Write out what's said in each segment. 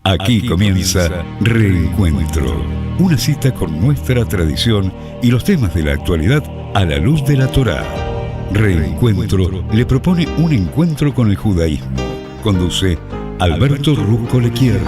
Aquí comienza Reencuentro, una cita con nuestra tradición y los temas de la actualidad a la luz de la Torá. Reencuentro le propone un encuentro con el judaísmo. Conduce Alberto Rusco Lequier.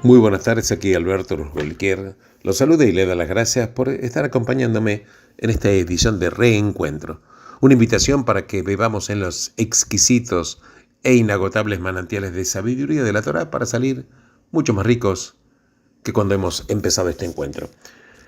Muy buenas tardes, aquí Alberto Ruscolquier. Los saluda y le da las gracias por estar acompañándome en esta edición de Reencuentro. Una invitación para que bebamos en los exquisitos e inagotables manantiales de sabiduría de la Torá para salir mucho más ricos que cuando hemos empezado este encuentro.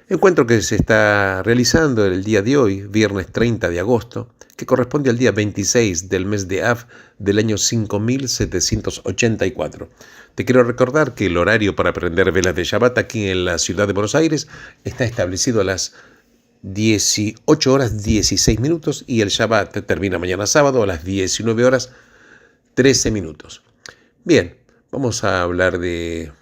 Encuentro que se está realizando el día de hoy, viernes 30 de agosto, que corresponde al día 26 del mes de Av del año 5784. Te quiero recordar que el horario para prender velas de Shabbat aquí en la ciudad de Buenos Aires está establecido a las 18 horas 16 minutos y el Shabbat termina mañana sábado a las 19 horas 13 minutos. Bien, vamos a hablar de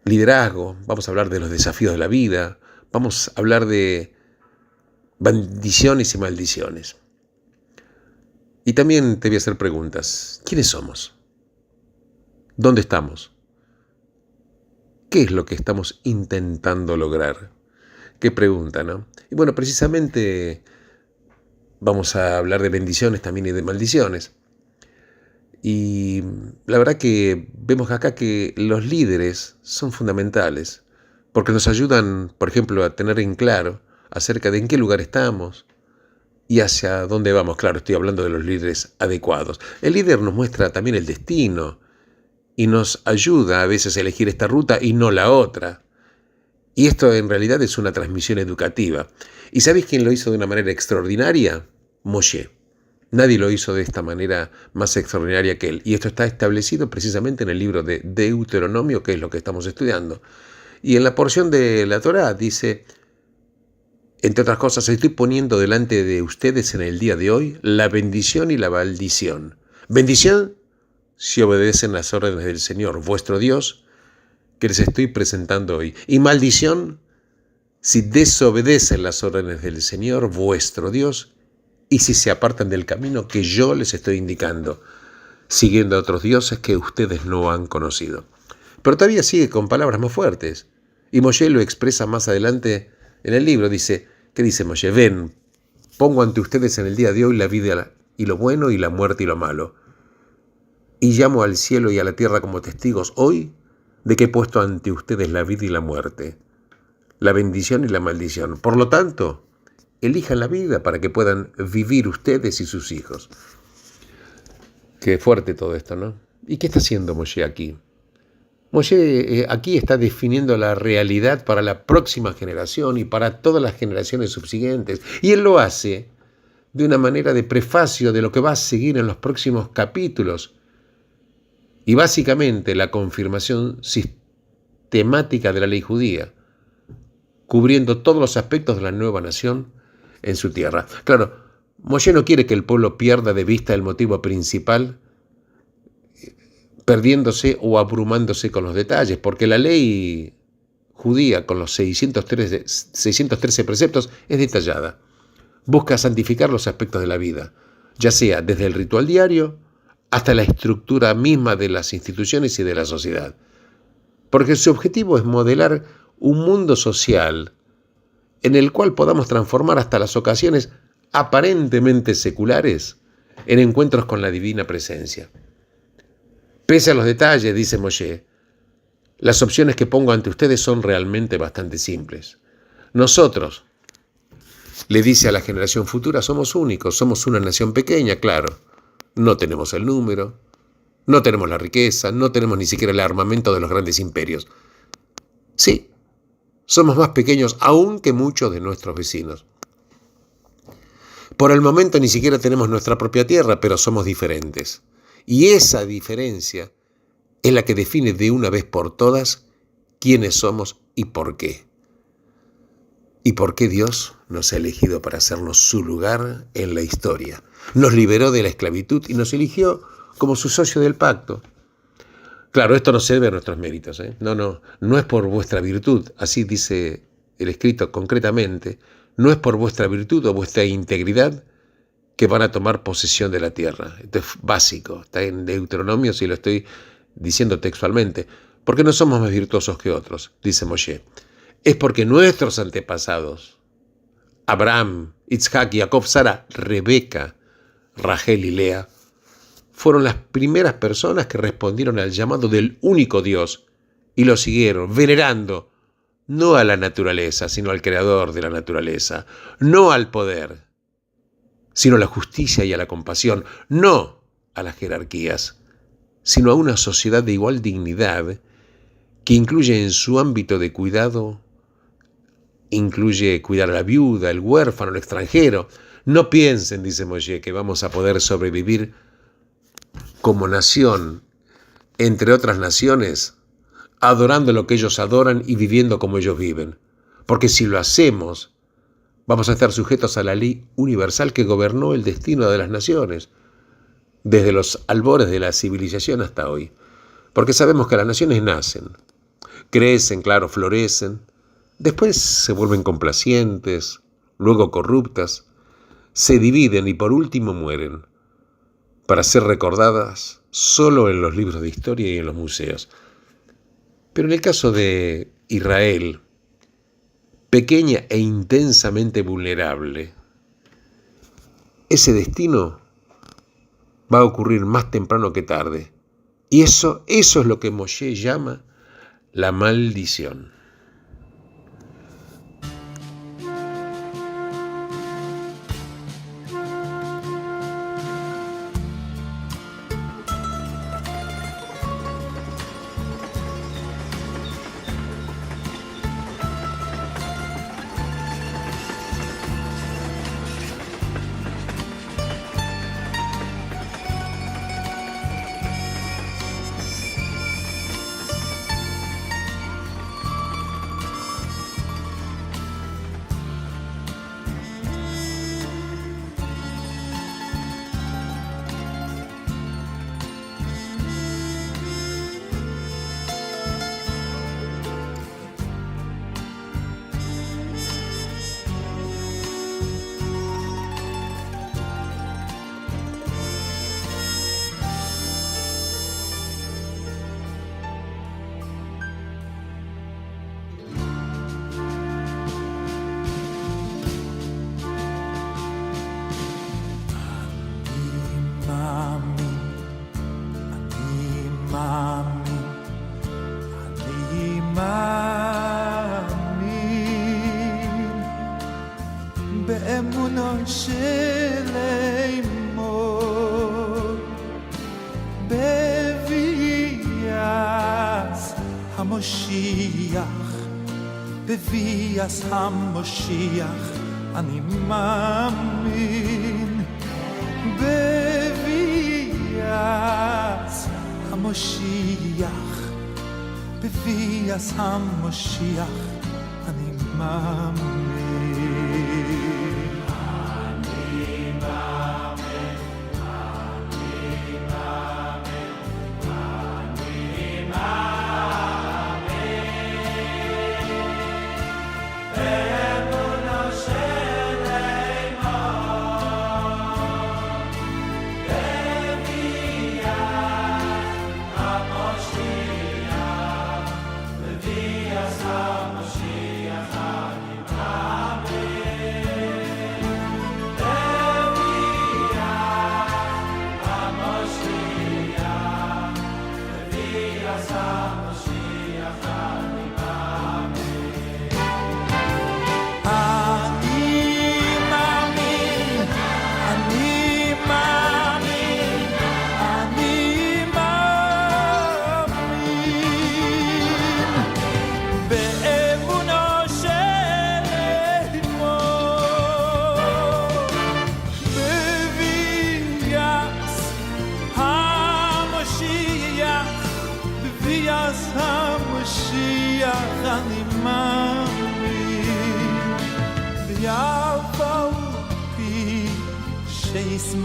liderazgo, vamos a hablar de los desafíos de la vida, vamos a hablar de bendiciones y maldiciones. Y también te voy a hacer preguntas. ¿Quiénes somos? ¿Dónde estamos? ¿Qué es lo que estamos intentando lograr? Qué pregunta, ¿no? Y bueno, precisamente vamos a hablar de bendiciones también y de maldiciones. Y la verdad que vemos acá que los líderes son fundamentales porque nos ayudan, por ejemplo, a tener en claro acerca de en qué lugar estamos y hacia dónde vamos. Claro, estoy hablando de los líderes adecuados. El líder nos muestra también el destino y nos ayuda a veces a elegir esta ruta y no la otra. Y esto en realidad es una transmisión educativa. ¿Y sabéis quién lo hizo de una manera extraordinaria? Moshe. Nadie lo hizo de esta manera más extraordinaria que él. Y esto está establecido precisamente en el libro de Deuteronomio, que es lo que estamos estudiando. Y en la porción de la Torá dice, entre otras cosas, estoy poniendo delante de ustedes en el día de hoy la bendición y la maldición. Bendición si obedecen las órdenes del Señor, vuestro Dios, que les estoy presentando hoy. Y maldición si desobedecen las órdenes del Señor, vuestro Dios, y si se apartan del camino que yo les estoy indicando, siguiendo a otros dioses que ustedes no han conocido. Pero todavía sigue con palabras más fuertes. Y Moshe lo expresa más adelante en el libro. Dice, ¿qué dice Moshe? Ven, pongo ante ustedes en el día de hoy la vida y lo bueno y la muerte y lo malo. Y llamo al cielo y a la tierra como testigos hoy de que he puesto ante ustedes la vida y la muerte, la bendición y la maldición. Por lo tanto, elijan la vida para que puedan vivir ustedes y sus hijos. Qué fuerte todo esto, ¿no? ¿Y qué está haciendo Moshe aquí? Moshe aquí está definiendo la realidad para la próxima generación y para todas las generaciones subsiguientes. Y él lo hace de una manera de prefacio de lo que va a seguir en los próximos capítulos. Y básicamente la confirmación sistemática de la ley judía, cubriendo todos los aspectos de la nueva nación en su tierra. Claro, Moshe no quiere que el pueblo pierda de vista el motivo principal, perdiéndose o abrumándose con los detalles, porque la ley judía con los 613 preceptos es detallada. Busca santificar los aspectos de la vida, ya sea desde el ritual diario hasta la estructura misma de las instituciones y de la sociedad. Porque su objetivo es modelar un mundo social en el cual podamos transformar hasta las ocasiones aparentemente seculares en encuentros con la divina presencia. Pese a los detalles, dice Moshe, las opciones que pongo ante ustedes son realmente bastante simples. Nosotros, le dice a la generación futura, somos únicos, somos una nación pequeña, claro. No tenemos el número, no tenemos la riqueza, no tenemos ni siquiera el armamento de los grandes imperios. Sí, somos más pequeños aún que muchos de nuestros vecinos. Por el momento ni siquiera tenemos nuestra propia tierra, pero somos diferentes. Y esa diferencia es la que define de una vez por todas quiénes somos y por qué. Y por qué Dios nos ha elegido para hacernos su lugar en la historia. Nos liberó de la esclavitud y nos eligió como su socio del pacto. Claro, esto no se debe a nuestros méritos, ¿eh? No es por vuestra virtud, así dice el escrito concretamente, no es por vuestra virtud o vuestra integridad que van a tomar posesión de la tierra. Esto es básico, está en Deuteronomio, si lo estoy diciendo textualmente, porque no somos más virtuosos que otros, dice Moshe. Es porque nuestros antepasados, Abraham, Isaac, Jacob, Sara, Rebeca, Rachel y Lea, fueron las primeras personas que respondieron al llamado del único Dios y lo siguieron, venerando no a la naturaleza, sino al creador de la naturaleza, no al poder, sino a la justicia y a la compasión, no a las jerarquías, sino a una sociedad de igual dignidad que incluye en su ámbito de cuidado, incluye cuidar a la viuda, el huérfano, el extranjero. No piensen, dice Moshe, que vamos a poder sobrevivir como nación, entre otras naciones, adorando lo que ellos adoran y viviendo como ellos viven. Porque si lo hacemos, vamos a estar sujetos a la ley universal que gobernó el destino de las naciones, desde los albores de la civilización hasta hoy. Porque sabemos que las naciones nacen, crecen, claro, florecen, después se vuelven complacientes, luego corruptas, se dividen y por último mueren, para ser recordadas solo en los libros de historia y en los museos. Pero en el caso de Israel, pequeña e intensamente vulnerable, ese destino va a ocurrir más temprano que tarde. Y eso es lo que Moshe llama la maldición. באמונו שלמו בביאס המשיח בביאס המשיח אני מאמין בביאס המשיח בביאס המשיח אני מאמין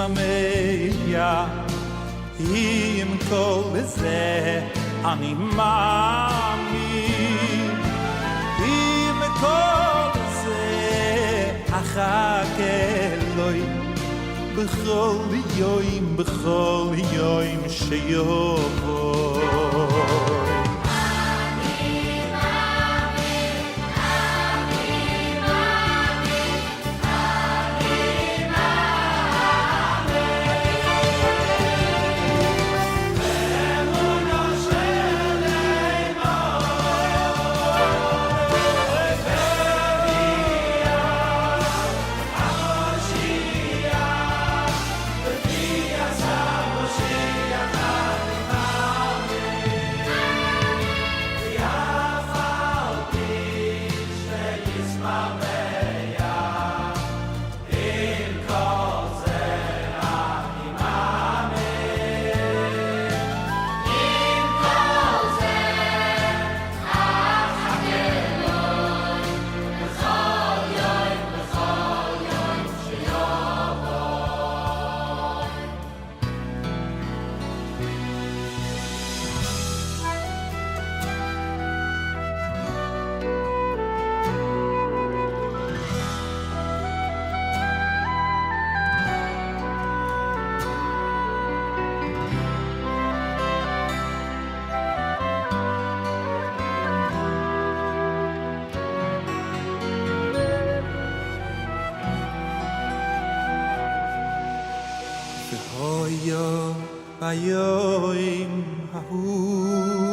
Mamea im kol ze אני מאמין אם כל זה אחכה אלוהי בכל יום שיבוא ביום ההוא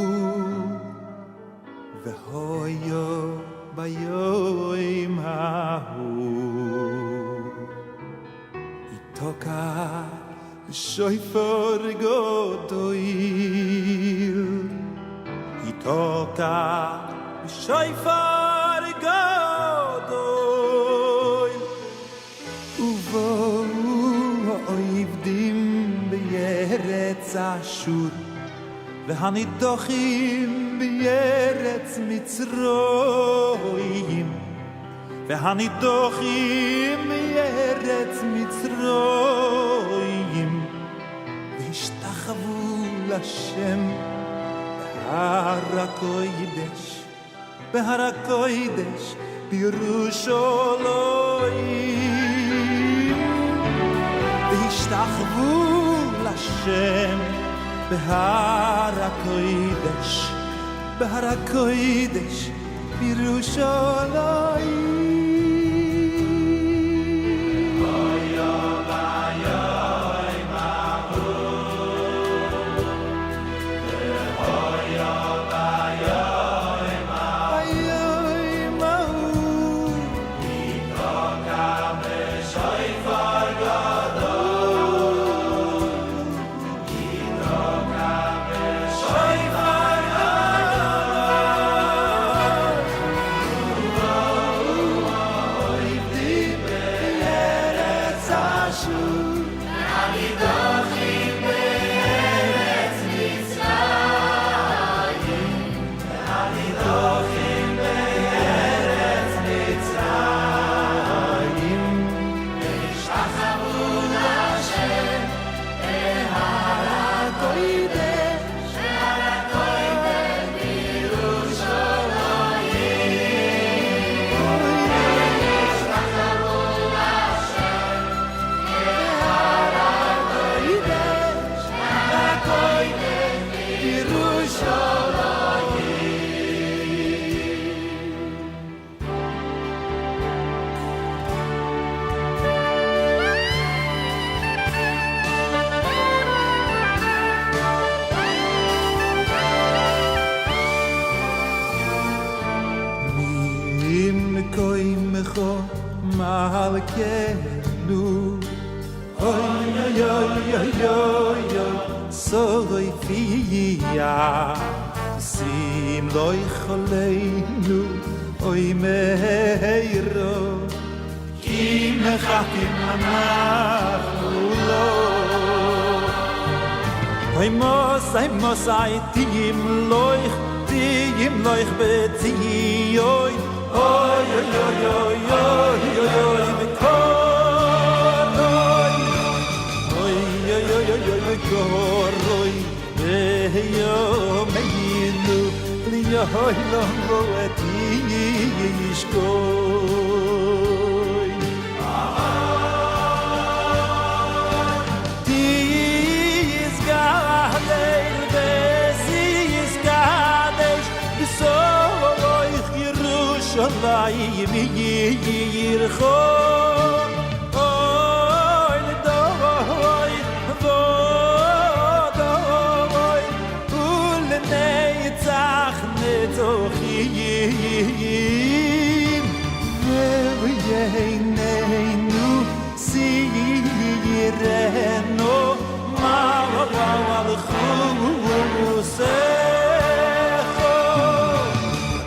והויו ביום ההוא יתוקע שויפור גדול יתוקע שויפור גדול ובואו האויבים בארץ אשור והנידוחים בארץ מצרים והנידוחים בארץ מצרים והשתחוו לשם בהר הקודש בירושלים והשתחוו לשם בהר הקודש בירושלים malkeinu oy oy oy oy oy soy fia sim loy kholeinu oy meiro kim khatim amalo oy mos ay tim loy beti oy oy oy oy oy oy oy bekoroy oy oy oy oy oy bekoroy hey yo hoylom lo etishkoy Tis gader besis gadesh Bisoy Yerushalayim yircho Ve'yeneinu sireno malvavalchusecho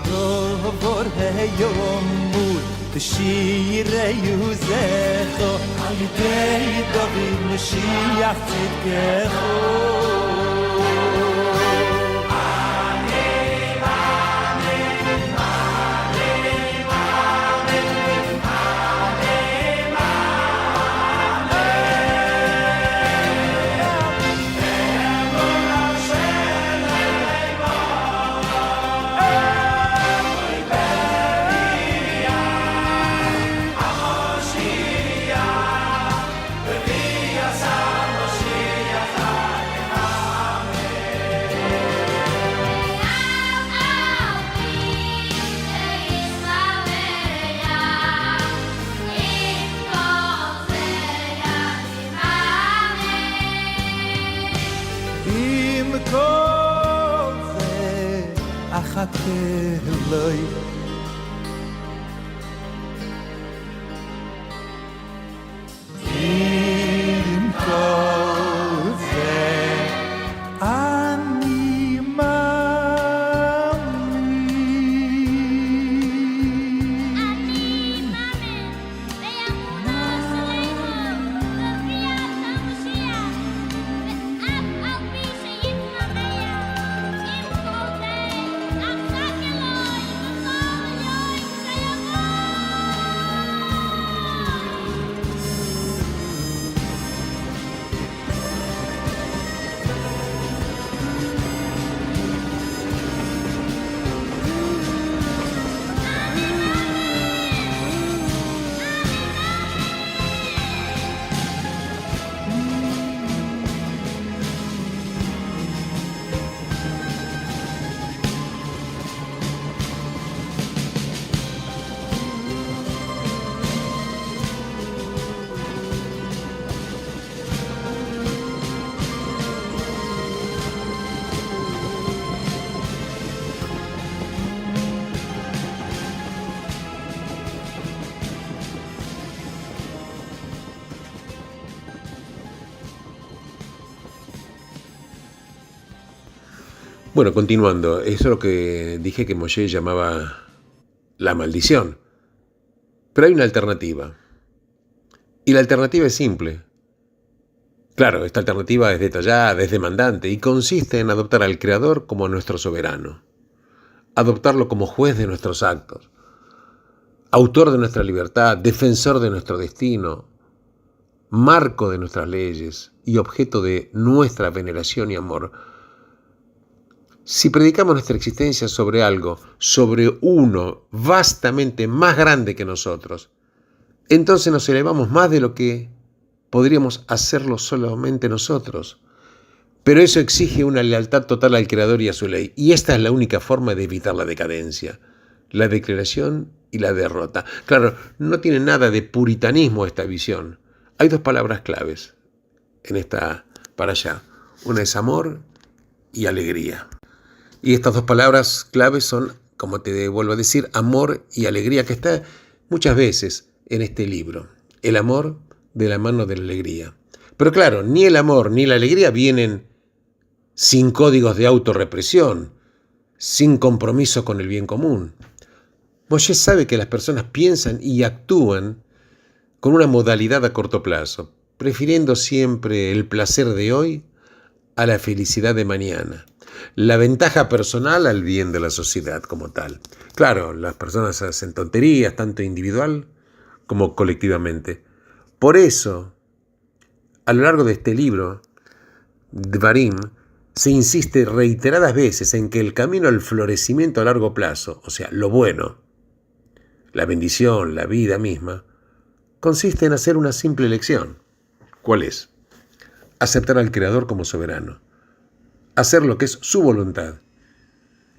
Dovor heyomur t'shirei uzecho Alidei David Mashiach tzidkecho Eloi Im kol ze ani Bueno, continuando, eso es lo que dije que Moshe llamaba la maldición. Pero hay una alternativa. Y la alternativa es simple. Claro, esta alternativa es detallada, es demandante y consiste en adoptar al Creador como nuestro soberano. Adoptarlo como juez de nuestros actos, autor de nuestra libertad, defensor de nuestro destino, marco de nuestras leyes y objeto de nuestra veneración y amor. Si predicamos nuestra existencia sobre algo, sobre uno vastamente más grande que nosotros, entonces nos elevamos más de lo que podríamos hacerlo solamente nosotros. Pero eso exige una lealtad total al Creador y a su ley. Y esta es la única forma de evitar la decadencia, la declaración y la derrota. Claro, no tiene nada de puritanismo esta visión. Hay dos palabras claves en esta parashá. Una es amor y alegría. Y estas dos palabras claves son, como te vuelvo a decir, amor y alegría, que está muchas veces en este libro. El amor de la mano de la alegría. Pero claro, ni el amor ni la alegría vienen sin códigos de autorrepresión, sin compromiso con el bien común. Moshe sabe que las personas piensan y actúan con una modalidad a corto plazo, prefiriendo siempre el placer de hoy a la felicidad de mañana, la ventaja personal al bien de la sociedad como tal. Claro, las personas hacen tonterías, tanto individual como colectivamente. Por eso, a lo largo de este libro, Dvarim, se insiste reiteradas veces en que el camino al florecimiento a largo plazo, o sea, lo bueno, la bendición, la vida misma, consiste en hacer una simple elección. ¿Cuál es? Aceptar al Creador como soberano, hacer lo que es su voluntad,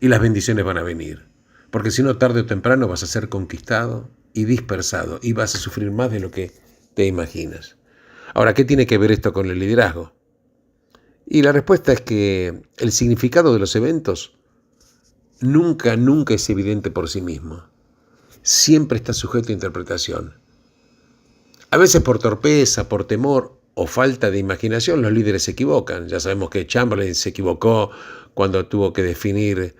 y las bendiciones van a venir, porque si no, tarde o temprano vas a ser conquistado y dispersado, y vas a sufrir más de lo que te imaginas. Ahora, ¿qué tiene que ver esto con el liderazgo? Y la respuesta es que el significado de los eventos nunca es evidente por sí mismo. Siempre está sujeto a interpretación. A veces por torpeza, por temor o falta de imaginación, los líderes se equivocan. Ya sabemos que Chamberlain se equivocó cuando tuvo que definir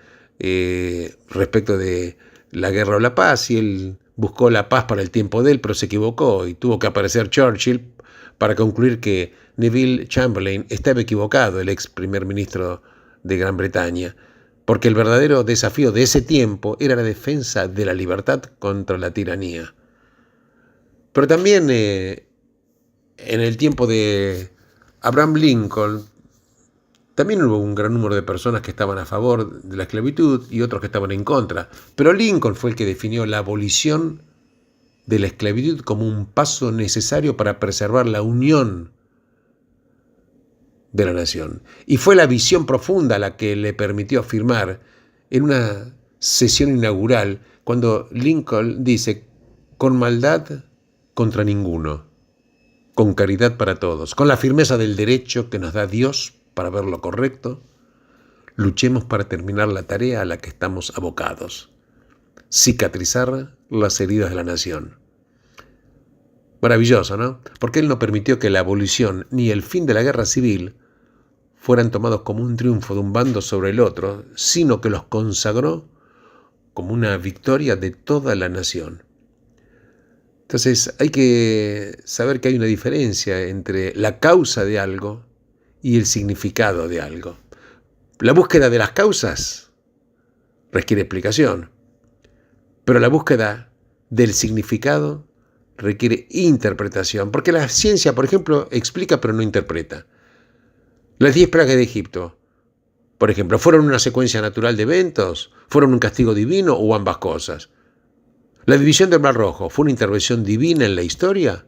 respecto de la guerra o la paz, y él buscó la paz para el tiempo de él, pero se equivocó y tuvo que aparecer Churchill para concluir que Neville Chamberlain estaba equivocado, el ex primer ministro de Gran Bretaña, porque el verdadero desafío de ese tiempo era la defensa de la libertad contra la tiranía. Pero también en el tiempo de Abraham Lincoln, también hubo un gran número de personas que estaban a favor de la esclavitud y otros que estaban en contra. Pero Lincoln fue el que definió la abolición de la esclavitud como un paso necesario para preservar la unión de la nación. Y fue la visión profunda la que le permitió afirmar en una sesión inaugural, cuando Lincoln dice: con maldad contra ninguno, con caridad para todos, con la firmeza del derecho que nos da Dios para ver lo correcto, luchemos para terminar la tarea a la que estamos abocados: cicatrizar las heridas de la nación. Maravilloso, ¿no? Porque él no permitió que la abolición ni el fin de la guerra civil fueran tomados como un triunfo de un bando sobre el otro, sino que los consagró como una victoria de toda la nación. Entonces hay que saber que hay una diferencia entre la causa de algo y el significado de algo. La búsqueda de las causas requiere explicación, pero la búsqueda del significado requiere interpretación, porque la ciencia, por ejemplo, explica pero no interpreta. Las 10 plagas de Egipto, por ejemplo, ¿fueron una secuencia natural de eventos? ¿Fueron un castigo divino o ambas cosas? ¿La división del Mar Rojo fue una intervención divina en la historia?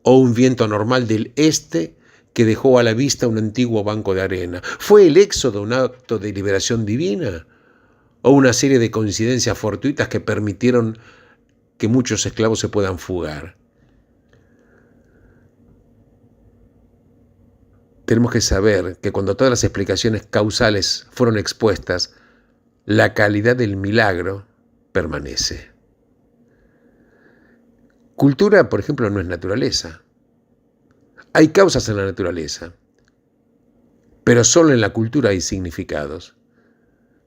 ¿O un viento normal del este que dejó a la vista un antiguo banco de arena? ¿Fue el éxodo un acto de liberación divina? ¿O una serie de coincidencias fortuitas que permitieron que muchos esclavos se puedan fugar? Tenemos que saber que cuando todas las explicaciones causales fueron expuestas, la calidad del milagro permanece. Cultura, por ejemplo, no es naturaleza. Hay causas en la naturaleza, pero solo en la cultura hay significados.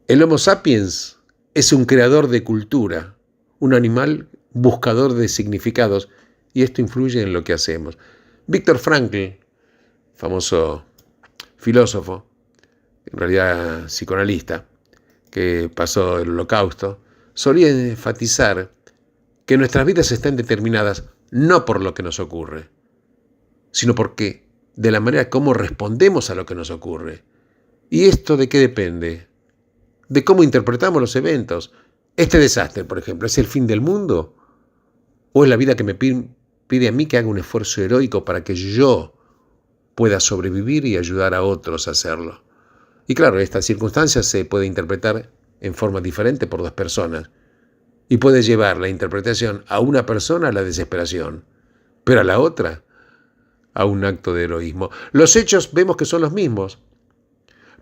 El Homo sapiens es un creador de cultura, un animal buscador de significados, y esto influye en lo que hacemos. Viktor Frankl, famoso filósofo, en realidad psicoanalista, que pasó el Holocausto, solía enfatizar que nuestras vidas están determinadas no por lo que nos ocurre, sino porque de la manera como respondemos a lo que nos ocurre. ¿Y esto de qué depende? De cómo interpretamos los eventos. Este desastre, por ejemplo, ¿es el fin del mundo? ¿O es la vida que me pide a mí que haga un esfuerzo heroico para que yo pueda sobrevivir y ayudar a otros a hacerlo? Y claro, esta circunstancia se puede interpretar en forma diferente por dos personas, y puede llevar la interpretación a una persona a la desesperación, pero a la otra a un acto de heroísmo. Los hechos vemos que son los mismos,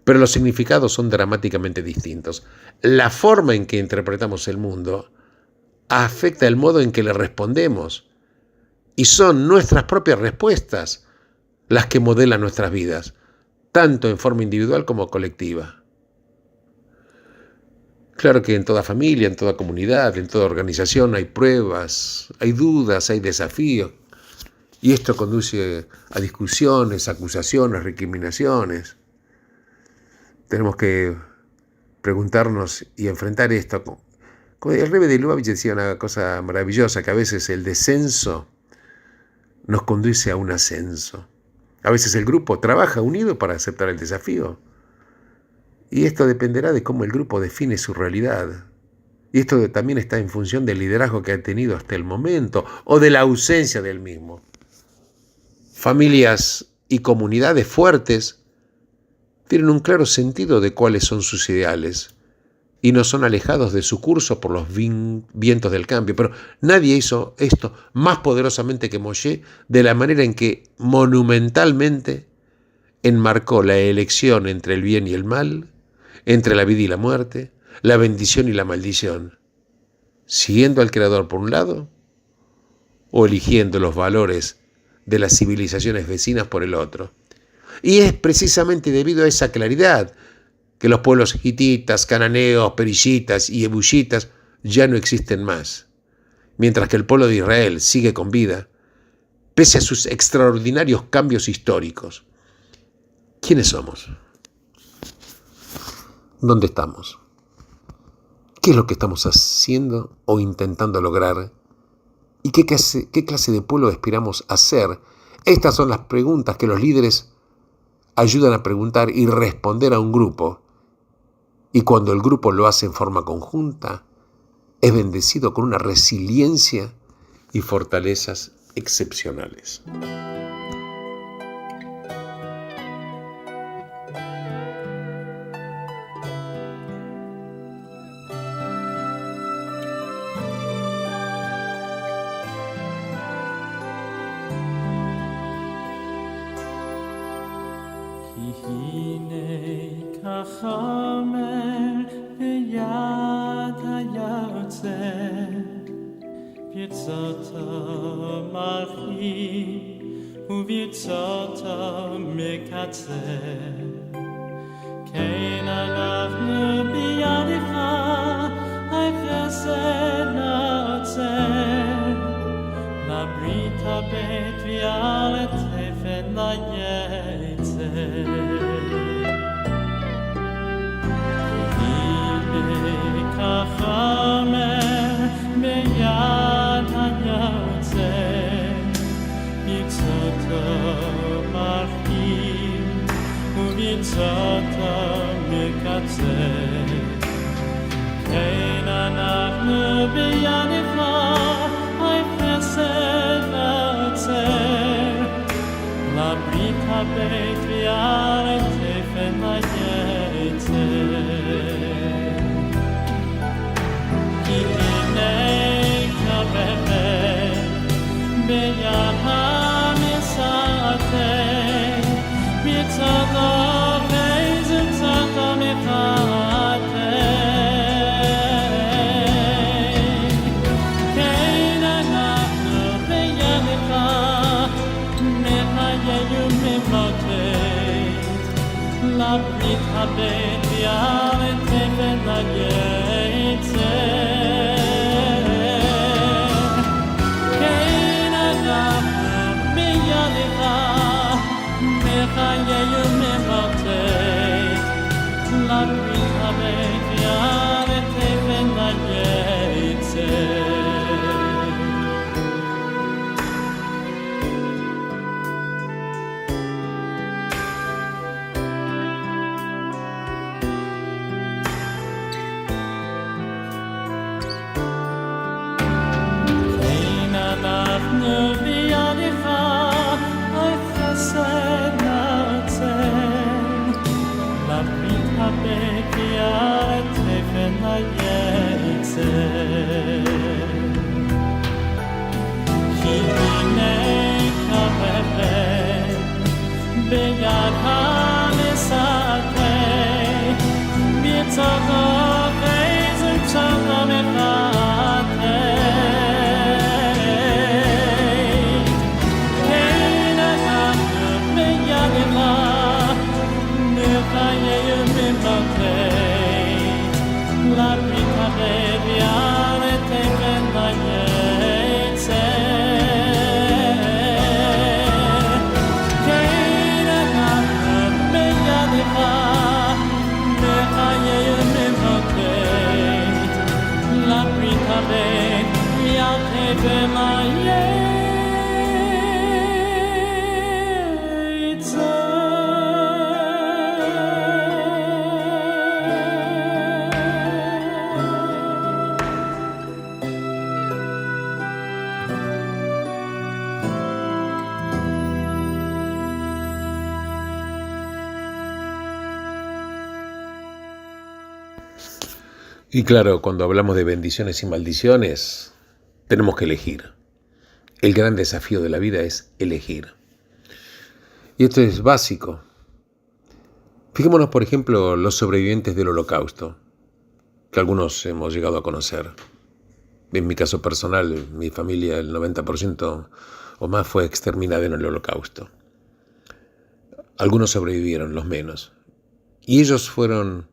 pero los significados son dramáticamente distintos. La forma en que interpretamos el mundo afecta el modo en que le respondemos, y son nuestras propias respuestas las que modelan nuestras vidas, tanto en forma individual como colectiva. Claro que en toda familia, en toda comunidad, en toda organización hay pruebas, hay dudas, hay desafíos, y esto conduce a discusiones, acusaciones, recriminaciones. Tenemos que preguntarnos y enfrentar esto. Como el Rebbe de Lubavitch decía una cosa maravillosa, que a veces el descenso nos conduce a un ascenso. A veces el grupo trabaja unido para aceptar el desafío, Y esto dependerá de cómo el grupo define su realidad. Y esto también está en función del liderazgo que ha tenido hasta el momento o de la ausencia del mismo. Familias y comunidades fuertes tienen un claro sentido de cuáles son sus ideales y no son alejados de su curso por los vientos del cambio. Pero nadie hizo esto más poderosamente que Moshe, de la manera en que monumentalmente enmarcó la elección entre el bien y el mal, entre la vida y la muerte, la bendición y la maldición, siguiendo al Creador por un lado o eligiendo los valores de las civilizaciones vecinas por el otro. Y es precisamente debido a esa claridad que los pueblos hititas, cananeos, perishitas y ebushitas ya no existen más, mientras que el pueblo de Israel sigue con vida, pese a sus extraordinarios cambios históricos. ¿Quiénes somos? ¿Dónde estamos? ¿Qué es lo que estamos haciendo o intentando lograr? ¿Y qué clase de pueblo aspiramos a ser? Estas son las preguntas que los líderes ayudan a preguntar y responder a un grupo. Y cuando el grupo lo hace en forma conjunta, es bendecido con una resiliencia y fortalezas excepcionales. החומר ביד היוצר, ברצותו מרחיב וברצותו מקצר. כן אנחנו בידך, החסד נוצר, לברית הבית ועל התפן ליצר. החומר ביד היוצר, ברצותו מרחיב וברצותו מקצר. כן אנחנו בידך, החסד נוצר, לברית הבית ועל התפן ליצר. ביד המסעתך, ברצותו וברצותו מחתך. כן אנחנו בידך, מחיי וממותך, לברית הבית ועל התפן ליצר. חיי וממותך, לברית הבית ועל התפן ליצר. כן אנחנו בידך, החסד נוצר, לברית הבית ועל התפן Y claro, cuando hablamos de bendiciones y maldiciones, tenemos que elegir. El gran desafío de la vida es elegir. Y esto es básico. Fijémonos, por ejemplo, los sobrevivientes del Holocausto, que algunos hemos llegado a conocer. En mi caso personal, mi familia, el 90% o más fue exterminada en el Holocausto. Algunos sobrevivieron, los menos. Y ellos fueron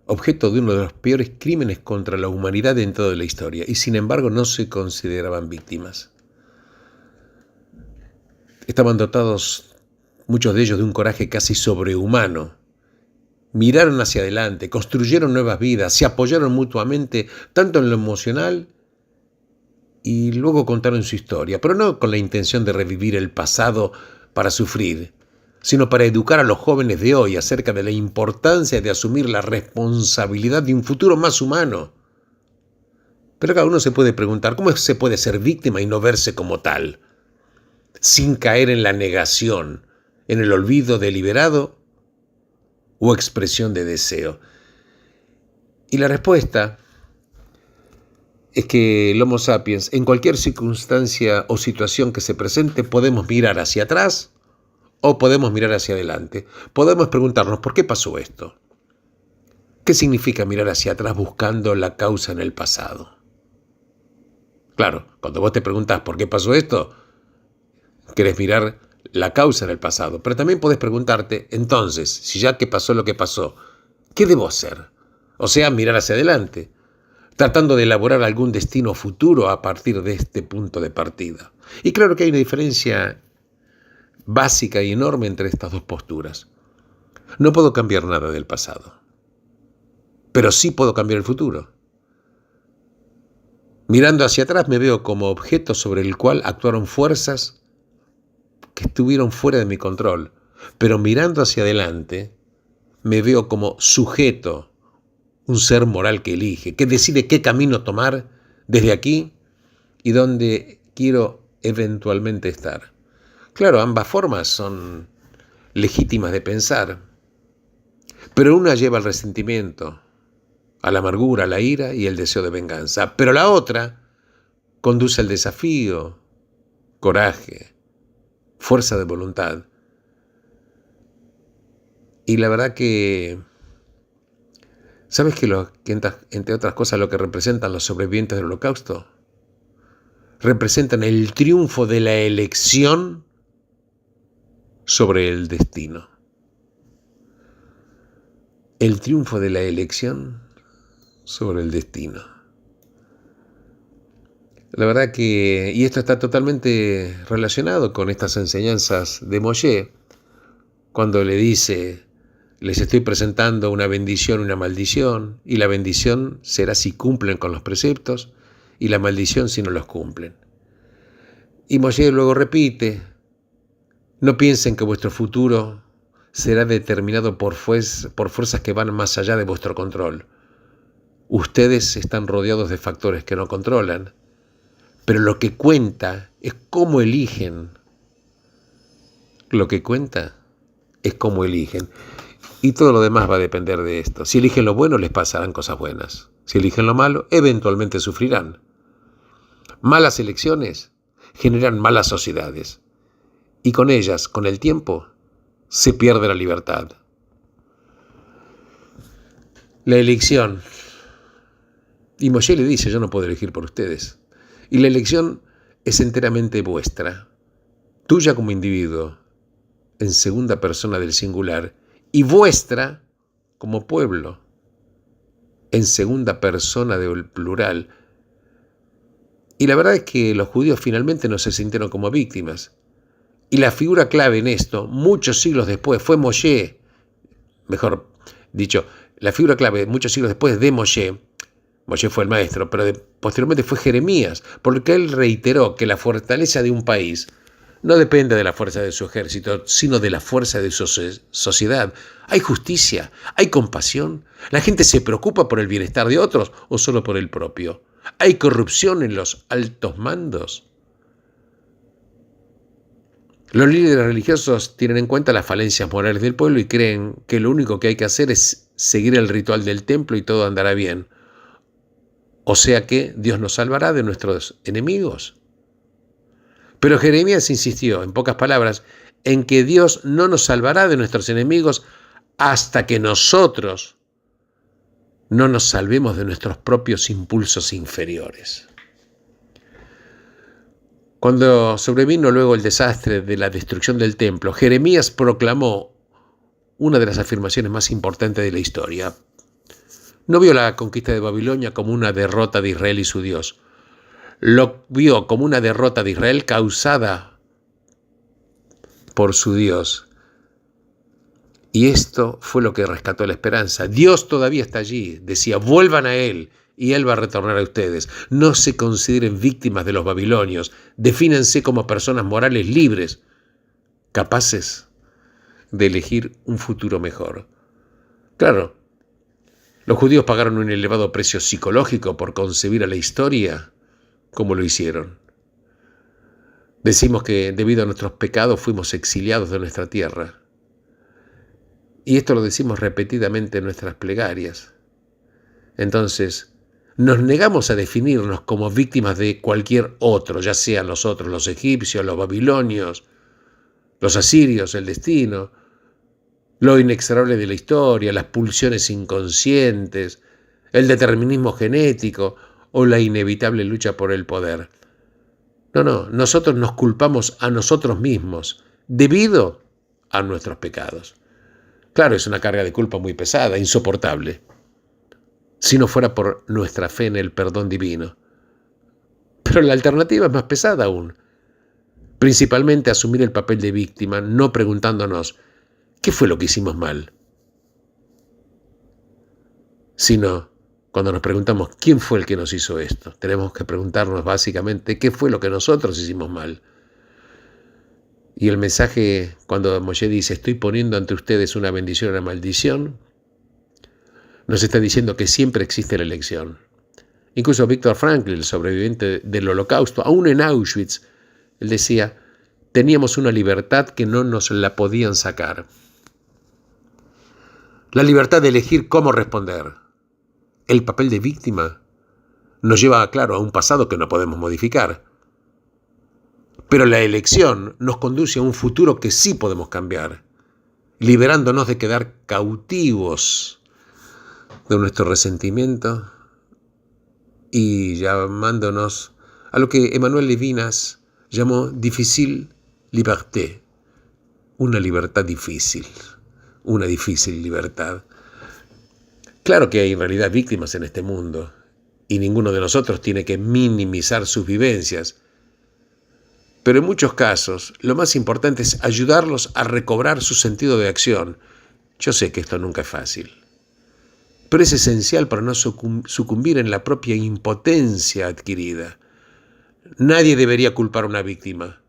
objeto de uno de los peores crímenes contra la humanidad en toda la historia, y sin embargo no se consideraban víctimas. Estaban dotados, muchos de ellos, de un coraje casi sobrehumano. Miraron hacia adelante, construyeron nuevas vidas, se apoyaron mutuamente, tanto en lo emocional, y luego contaron su historia, pero no con la intención de revivir el pasado para sufrir, sino para educar a los jóvenes de hoy acerca de la importancia de asumir la responsabilidad de un futuro más humano. Pero cada uno se puede preguntar, ¿cómo se puede ser víctima y no verse como tal? Sin caer en la negación, en el olvido deliberado o expresión de deseo. Y la respuesta es que el Homo sapiens, en cualquier circunstancia o situación que se presente, podemos mirar hacia atrás o podemos mirar hacia adelante. Podemos preguntarnos, ¿por qué pasó esto? ¿Qué significa mirar hacia atrás buscando la causa en el pasado? Claro, cuando vos te preguntás ¿por qué pasó esto?, querés mirar la causa en el pasado, pero también podés preguntarte, entonces, si ya que pasó lo que pasó, ¿qué debo hacer? O sea, mirar hacia adelante, tratando de elaborar algún destino futuro a partir de este punto de partida. Y claro que hay una diferencia básica y enorme entre estas dos posturas. No puedo cambiar nada del pasado, pero sí puedo cambiar el futuro. Mirando hacia atrás me veo como objeto sobre el cual actuaron fuerzas que estuvieron fuera de mi control, pero mirando hacia adelante me veo como sujeto, un ser moral que elige, que decide qué camino tomar desde aquí y dónde quiero eventualmente estar. Claro, ambas formas son legítimas de pensar, pero una lleva al resentimiento, a la amargura, a la ira y el deseo de venganza, pero la otra conduce al desafío, coraje, fuerza de voluntad. Y la verdad que, ¿sabes que entre otras cosas lo que representan los sobrevivientes del Holocausto? Representan el triunfo de la elección sobre el destino. El triunfo de la elección sobre el destino. La verdad que, y esto está totalmente relacionado con estas enseñanzas de Moshe, cuando le dice, les estoy presentando una bendición y una maldición, y la bendición será si cumplen con los preceptos, y la maldición si no los cumplen. Y Moshe luego repite, no piensen que vuestro futuro será determinado por fuerzas que van más allá de vuestro control. Ustedes están rodeados de factores que no controlan, pero lo que cuenta es cómo eligen. Lo que cuenta es cómo eligen. Y todo lo demás va a depender de esto. Si eligen lo bueno, les pasarán cosas buenas. Si eligen lo malo, eventualmente sufrirán. Malas elecciones generan malas sociedades. Y con ellas, con el tiempo, se pierde la libertad. La elección. Y Moshe le dice, yo no puedo elegir por ustedes. Y la elección es enteramente vuestra, tuya como individuo, en segunda persona del singular, y vuestra como pueblo, en segunda persona del plural. Y la verdad es que los judíos finalmente no se sintieron como víctimas. Y la figura clave en esto, muchos siglos después, fue Moshe. Mejor dicho, la figura clave muchos siglos después de Moshe fue el maestro, pero posteriormente fue Jeremías, porque él reiteró que la fortaleza de un país no depende de la fuerza de su ejército, sino de la fuerza de su sociedad. Hay justicia, hay compasión, la gente se preocupa por el bienestar de otros o solo por el propio. Hay corrupción en los altos mandos. Los líderes religiosos tienen en cuenta las falencias morales del pueblo y creen que lo único que hay que hacer es seguir el ritual del templo y todo andará bien. O sea que Dios nos salvará de nuestros enemigos. Pero Jeremías insistió, en pocas palabras, en que Dios no nos salvará de nuestros enemigos hasta que nosotros no nos salvemos de nuestros propios impulsos inferiores. Cuando sobrevino luego el desastre de la destrucción del templo, Jeremías proclamó una de las afirmaciones más importantes de la historia. No vio la conquista de Babilonia como una derrota de Israel y su Dios. Lo vio como una derrota de Israel causada por su Dios. Y esto fue lo que rescató la esperanza. Dios todavía está allí. Decía, vuelvan a Él y Él va a retornar a ustedes. No se consideren víctimas de los babilonios. Defínense como personas morales libres, capaces de elegir un futuro mejor. Claro, los judíos pagaron un elevado precio psicológico por concebir a la historia como lo hicieron. Decimos que debido a nuestros pecados fuimos exiliados de nuestra tierra. Y esto lo decimos repetidamente en nuestras plegarias. Entonces, nos negamos a definirnos como víctimas de cualquier otro, ya sean los otros, los egipcios, los babilonios, los asirios, el destino, lo inexorable de la historia, las pulsiones inconscientes, el determinismo genético o la inevitable lucha por el poder. No, nosotros nos culpamos a nosotros mismos debido a nuestros pecados. Claro, es una carga de culpa muy pesada, insoportable, si no fuera por nuestra fe en el perdón divino. Pero la alternativa es más pesada aún. Principalmente asumir el papel de víctima, no preguntándonos ¿qué fue lo que hicimos mal? Sino, cuando nos preguntamos ¿quién fue el que nos hizo esto? Tenemos que preguntarnos básicamente ¿qué fue lo que nosotros hicimos mal? Y el mensaje, cuando Moshe dice estoy poniendo ante ustedes una bendición y una maldición, nos está diciendo que siempre existe la elección. Incluso Viktor Frankl, el sobreviviente del Holocausto, aún en Auschwitz, él decía, teníamos una libertad que no nos la podían sacar. La libertad de elegir cómo responder. El papel de víctima nos lleva, claro, a un pasado que no podemos modificar. Pero la elección nos conduce a un futuro que sí podemos cambiar, liberándonos de quedar cautivos de nuestro resentimiento y llamándonos a lo que Emmanuel Levinas llamó difficile liberté, una libertad difícil, una difícil libertad. Claro que hay en realidad víctimas en este mundo y ninguno de nosotros tiene que minimizar sus vivencias, pero en muchos casos lo más importante es ayudarlos a recobrar su sentido de acción. Yo sé que esto nunca es fácil, pero es esencial para no sucumbir en la propia impotencia adquirida. Nadie debería culpar a una víctima,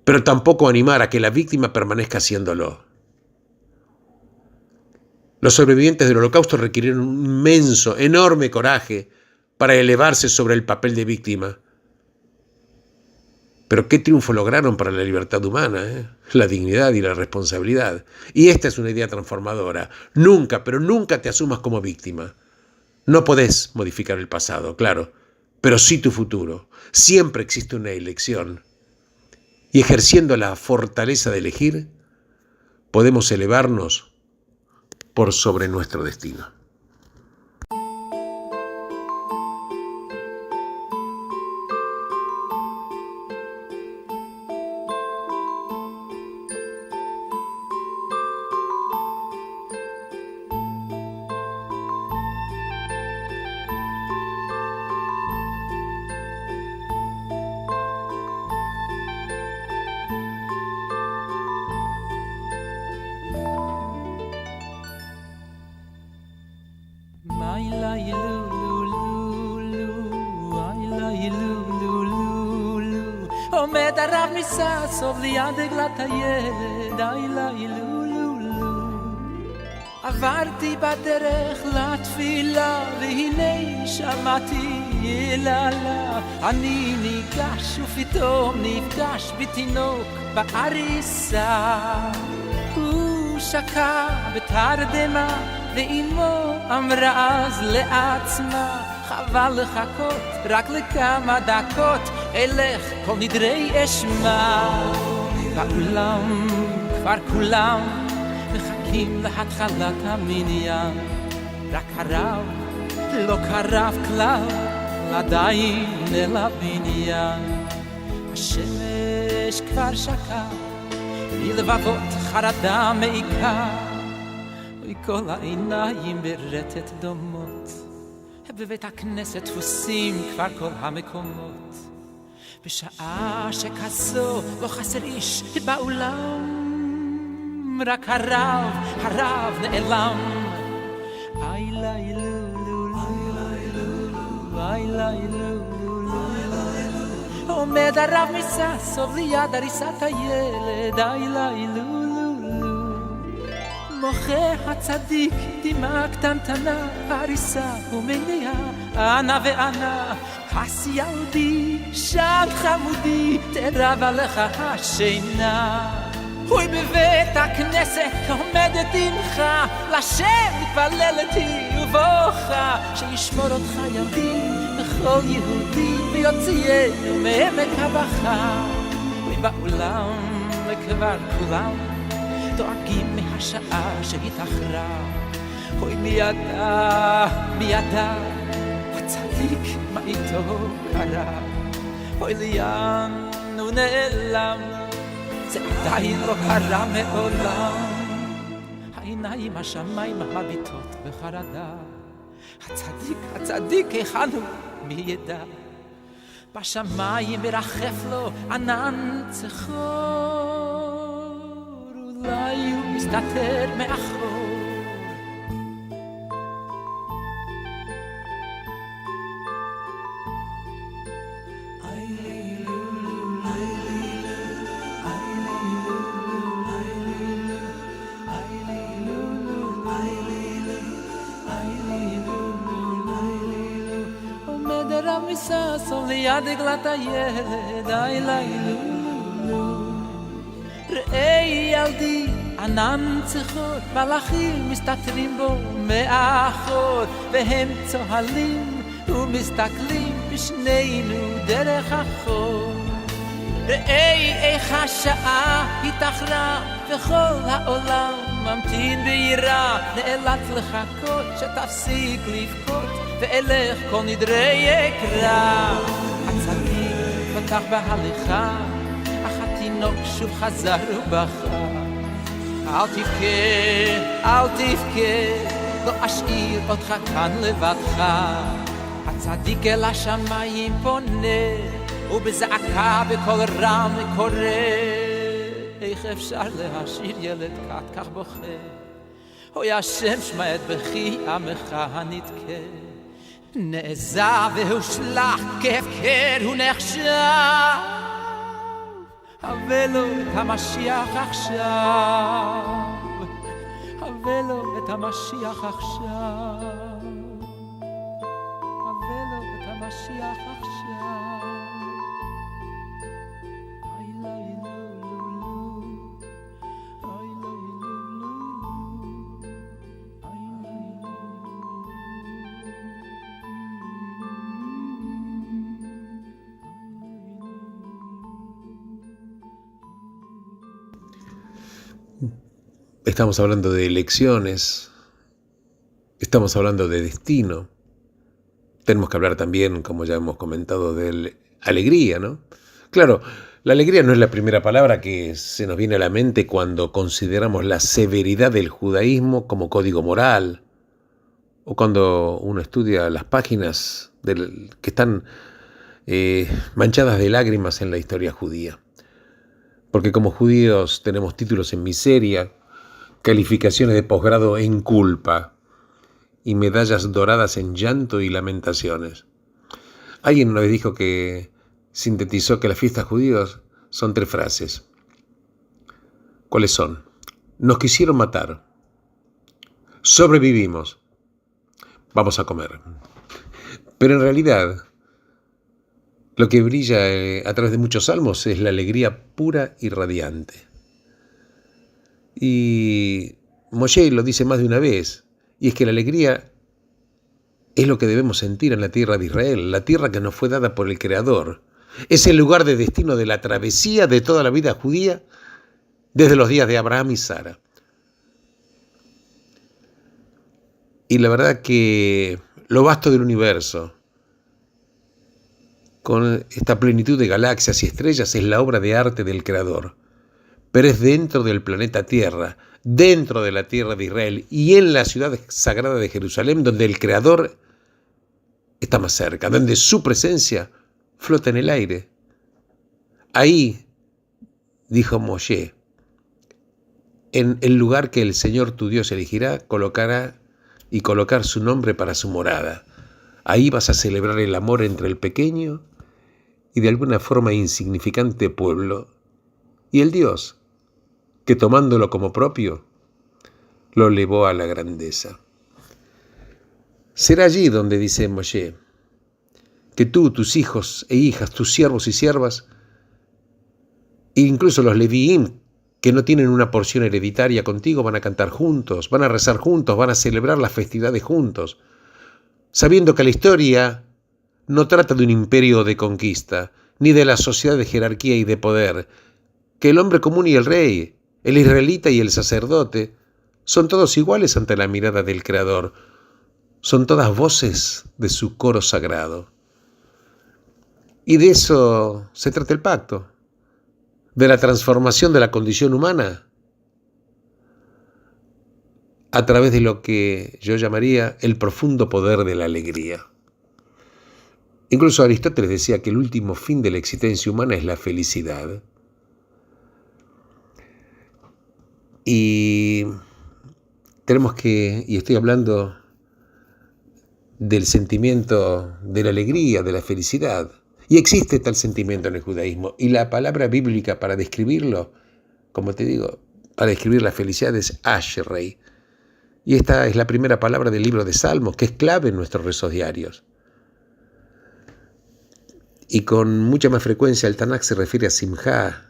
pero tampoco animar a que la víctima permanezca haciéndolo. Los sobrevivientes del Holocausto requirieron un inmenso, enorme coraje para elevarse sobre el papel de víctima. Pero qué triunfo lograron para la libertad humana, la dignidad y la responsabilidad. Y esta es una idea transformadora. Nunca, pero nunca te asumas como víctima. No podés modificar el pasado, claro, pero sí tu futuro. Siempre existe una elección. Y ejerciendo la fortaleza de elegir, podemos elevarnos por sobre nuestro destino. עומד הרב מססוב ליד עגלת הילד, לולולו. עברתי בדרך לתפילה, והנה שמעתי יללה. אני ניגש ופתאום נפגש בתינוק בעריסה. הוא שקע בתרדמה, ואמו אמרה אז לעצמה, חבל לחכות רק לכמה דקות, אלך כל נדרי אשמה. בעולם כבר כולם מחכים להתחלת המניין, רק הרב לא קרב כלל עדיין אל הבניין. השמש כבר שקעה, מלבבות חרדה מעיקה, וכל העיניים ברטט דומות, בבית הכנסת תפוסים כבר כל המקומות. בשעה שכזו לא חסר איש בעולם, רק הרב נעלם. איי ליי לולו, איי ליי לולו, עומד הרב מססוב ליד הריסת הילד, איי ליי לולו, מוחה הצדיק דמעה קטנטנה, הריסה ומניעה, אנה ואנה, חס ילדי, שם חמודי, תרב עליך השינה. הוי בבית הכנסת עומדת עמך, לשם מתפללתי ובוכה, שישמור אותך ילדי וכל יהודי, ויוציאנו מעמק הבכה. ובעולם כבר כולם דואגים מהשעה שהתאחרה, הוי מידה הצדיק מה איתו קרה, אוי ליאן הוא נעלם, זה עדיין לא קרה מעולם. העיניים השמיים מביטות בחרדה, הצדיק היכן הוא מי ידע. בשמיים מרחף לו ענן צחור, אולי הוא מסתתר מאחור. ששון ליד עגלת הילד, איי ליי לולו. ראי ילדי ענן צחור, מלאכים מסתתרים בו מאחור, והם צוהלים ומסתכלים בשנינו דרך החור. ראי איך השעה התאחרה, וכל העולם ממתין ביראה, נאלץ לחכות שתפסיק לבכות, ואלך כל נדרי אקרא. הצדיק פתח בהליכה, אך התינוק שוב חזר ובכה. אל תבכה, לא אשאיר אותך כאן לבדך. הצדיק אל השמיים פונה, ובזעקה בקול רם קורא. איך אפשר להשאיר ילד כך בוכה? אוי השם שמע את בכי עמך הנדכה. נעזב והושלך כהפקר הוא נחשב, הבא לו את המשיח עכשיו, הבא לו את המשיח עכשיו, הבא לו את המשיח עכשיו. איי ליי לולו, איי ליי לולו, איי ליי Estamos hablando de elecciones, estamos hablando de destino. Tenemos que hablar también, como ya hemos comentado, de alegría, ¿no? Claro, la alegría no es la primera palabra que se nos viene a la mente cuando consideramos la severidad del judaísmo como código moral, o cuando uno estudia las páginas que están manchadas de lágrimas en la historia judía. Porque como judíos tenemos títulos en miseria, calificaciones de posgrado en culpa y medallas doradas en llanto y lamentaciones. Alguien una vez dijo que sintetizó que las fiestas judías son 3 frases. ¿Cuáles son? Nos quisieron matar, sobrevivimos, vamos a comer. Pero en realidad, lo que brilla a través de muchos salmos es la alegría pura y radiante. Y Moshe lo dice más de una vez, y es que la alegría es lo que debemos sentir en la tierra de Israel, la tierra que nos fue dada por el Creador. Es el lugar de destino de la travesía de toda la vida judía desde los días de Abraham y Sara. Y la verdad que lo vasto del universo, con esta plenitud de galaxias y estrellas, es la obra de arte del Creador. Pero es dentro del planeta Tierra, dentro de la tierra de Israel y en la ciudad sagrada de Jerusalén, donde el Creador está más cerca, donde su presencia flota en el aire. Ahí, dijo Moshe, en el lugar que el Señor tu Dios elegirá, colocar su nombre para su morada. Ahí vas a celebrar el amor entre el pequeño y de alguna forma insignificante pueblo y el Dios, que tomándolo como propio, lo elevó a la grandeza. Será allí donde dice Moshe, que tú, tus hijos e hijas, tus siervos y siervas, e incluso los leviim, que no tienen una porción hereditaria contigo, van a cantar juntos, van a rezar juntos, van a celebrar las festividades juntos, sabiendo que la historia no trata de un imperio de conquista, ni de la sociedad de jerarquía y de poder, que el hombre común y el rey, el israelita y el sacerdote, son todos iguales ante la mirada del Creador, son todas voces de su coro sagrado. Y de eso se trata el pacto, de la transformación de la condición humana a través de lo que yo llamaría el profundo poder de la alegría. Incluso Aristóteles decía que el último fin de la existencia humana es la felicidad. Y tenemos que, y estoy hablando del sentimiento de la alegría, de la felicidad. Y existe tal sentimiento en el judaísmo. Y la palabra bíblica para describirlo, como te digo, para describir la felicidad es Ashrei. Y esta es la primera palabra del libro de Salmos, que es clave en nuestros rezos diarios. Y con mucha más frecuencia el Tanaj se refiere a Simjá,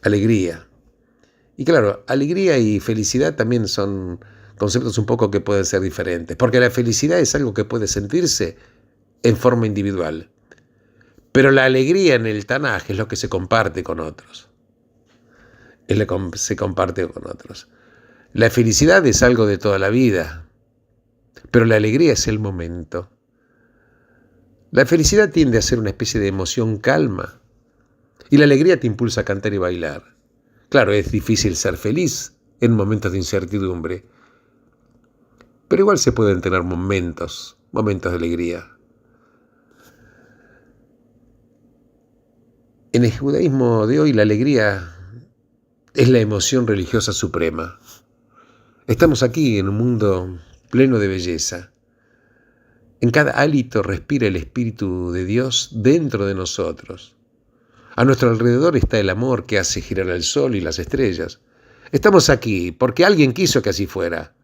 alegría. Y claro, alegría y felicidad también son conceptos un poco que pueden ser diferentes, porque la felicidad es algo que puede sentirse en forma individual. Pero la alegría en el Tanaj es lo que se comparte con otros. Se comparte con otros. La felicidad es algo de toda la vida, pero la alegría es el momento. La felicidad tiende a ser una especie de emoción calma, y la alegría te impulsa a cantar y bailar. Claro, es difícil ser feliz en momentos de incertidumbre, pero igual se pueden tener momentos de alegría. En el judaísmo de hoy la alegría es la emoción religiosa suprema. Estamos aquí en un mundo pleno de belleza. En cada hálito respira el Espíritu de Dios dentro de nosotros. A nuestro alrededor está el amor que hace girar el sol y las estrellas. Estamos aquí porque alguien quiso que así fuera.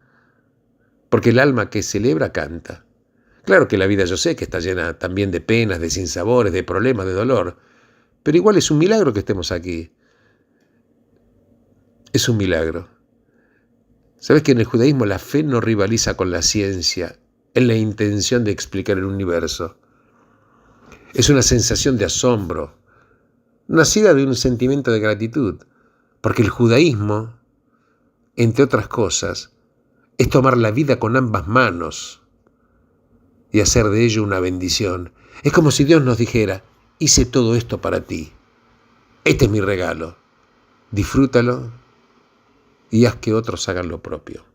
Porque el alma que celebra canta. Claro que la vida yo sé que está llena también de penas, de sinsabores, de problemas, de dolor. Pero igual es un milagro que estemos aquí. Es un milagro. ¿Sabes que en el judaísmo la fe no rivaliza con la ciencia en la intención de explicar el universo? Es una sensación de asombro, nacida de un sentimiento de gratitud, porque el judaísmo, entre otras cosas, es tomar la vida con ambas manos y hacer de ello una bendición. Es como si Dios nos dijera: hice todo esto para ti. Este es mi regalo. Disfrútalo y haz que otros hagan lo propio.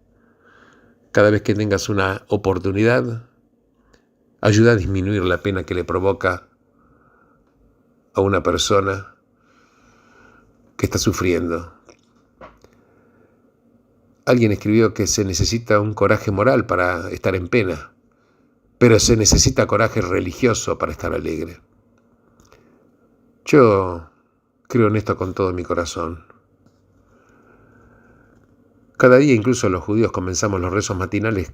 Cada vez que tengas una oportunidad, ayuda a disminuir la pena que le provoca a una persona que está sufriendo. Alguien escribió que se necesita un coraje moral para estar en pena, pero se necesita coraje religioso para estar alegre. Yo creo en esto con todo mi corazón. Cada día, incluso los judíos, comenzamos los rezos matinales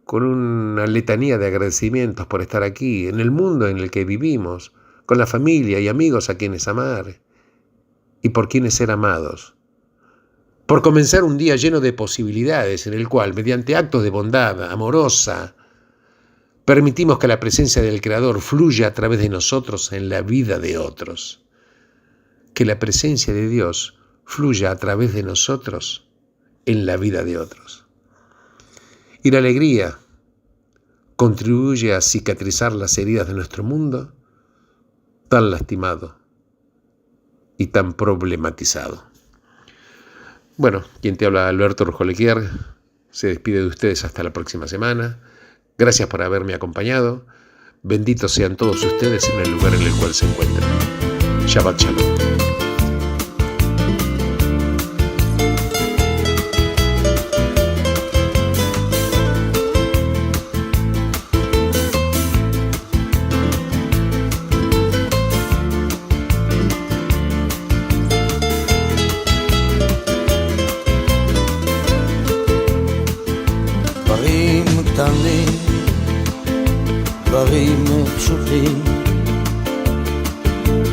con una letanía de agradecimientos por estar aquí, en el mundo en el que vivimos, con la familia y amigos a quienes amar y por quienes ser amados. Por comenzar un día lleno de posibilidades en el cual, mediante actos de bondad amorosa, Permitimos que la presencia del Creador fluya a través de nosotros en la vida de otros. Que la presencia de Dios fluya a través de nosotros en la vida de otros. Y la alegría contribuye a cicatrizar las heridas de nuestro mundo tan lastimado y tan problematizado. Bueno, quien te habla, Alberto Rojolequier, se despide de ustedes hasta la próxima semana. Gracias por haberme acompañado. Benditos sean todos ustedes en el lugar en el cual se encuentran. Shabbat Shalom. דברים פשוטים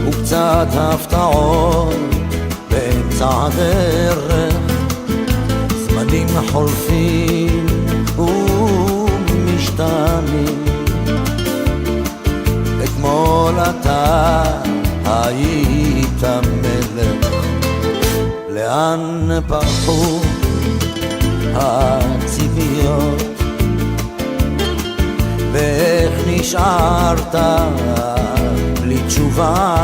וקצת הפתעות באמצע הדרך, זמנים חולפים ומשתנים. אתמול אתה היית מלך, לאן פרחו הציפיות ואיך נשארת בלי תשובה,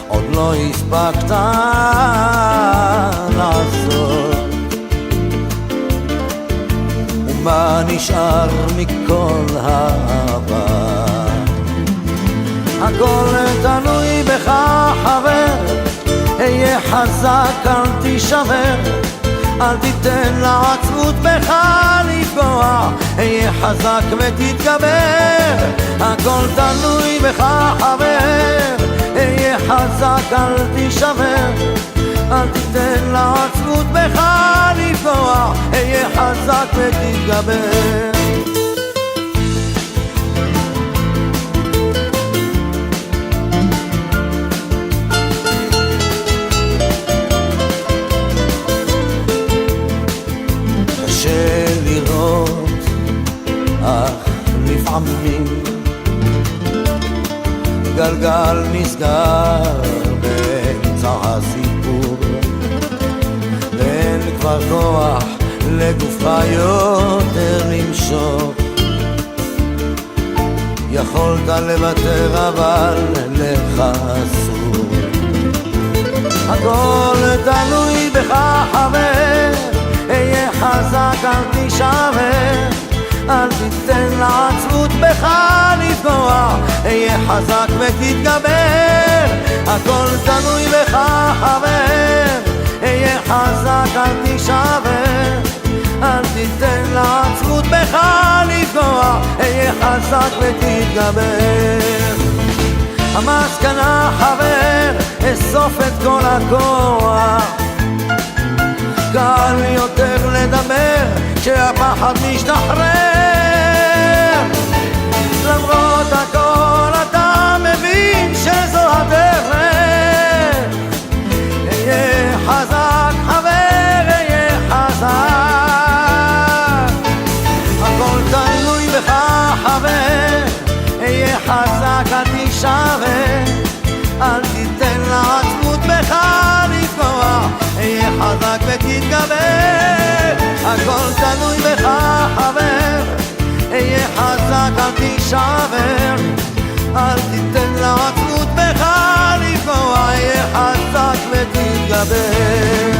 עוד לא הספקת לעשות. ומה נשאר מכל העבר? הכל תלוי בך חבר, היה חזק אל תישבר, אל תיתן לעצמות בך לפגוע, היה חזק ותתגבר. הכל תלוי בך חבר, היה חזק אל תישבר, אל תיתן לעצמות בך לפגוע, היה חזק ותתגבר. לפעמים גלגל נסגר באמצע הסיפור, ואין כבר כוח לגופך יותר למשוך. יכולת לוותר אבל לך אסור. הכל תלוי בך חבר, היה חזק אל תישבר, אל תיתן לעצמות בך לפגוע, היה חזק ותתגבר. הכל תלוי בך חבר, היה חזק אל תישבר, אל תיתן לעצמות בך לפגוע, היה חזק ותתגבר. המסקנה חבר, אסוף את כל הכוח, קל יותר לדבר כשהפחד משתחרר. למרות הכל אתה מבין שזו הדרך, היה חזק חבר, היה חזק. הכל תלוי בך חבר, היה חזק אל תישבר, אל תיתן לעצמות בך לפגוע, היה חזק ותתגבר. הכל תלוי בך חבר, היה חזק אל תישבר, אל תיתן לעצמות בך לפגוע, היה חזק ותתגבר.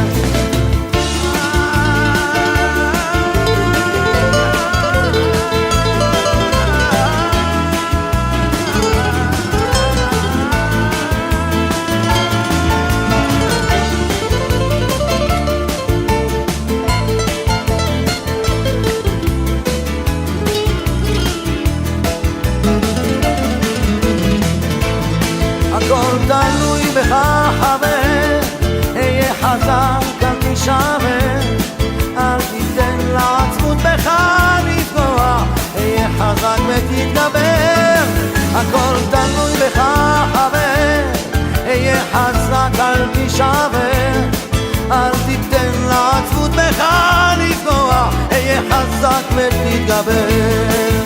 תלוי בך חבר, היה חזק אל תישבר, אל תיתן לעצמות בך לפגוע, היה חזק ותתגבר. הכל תלוי בך חבר, היה חזק אל תישבר, אל תיתן לעצמות בך לפגוע, היה חזק ותתגבר.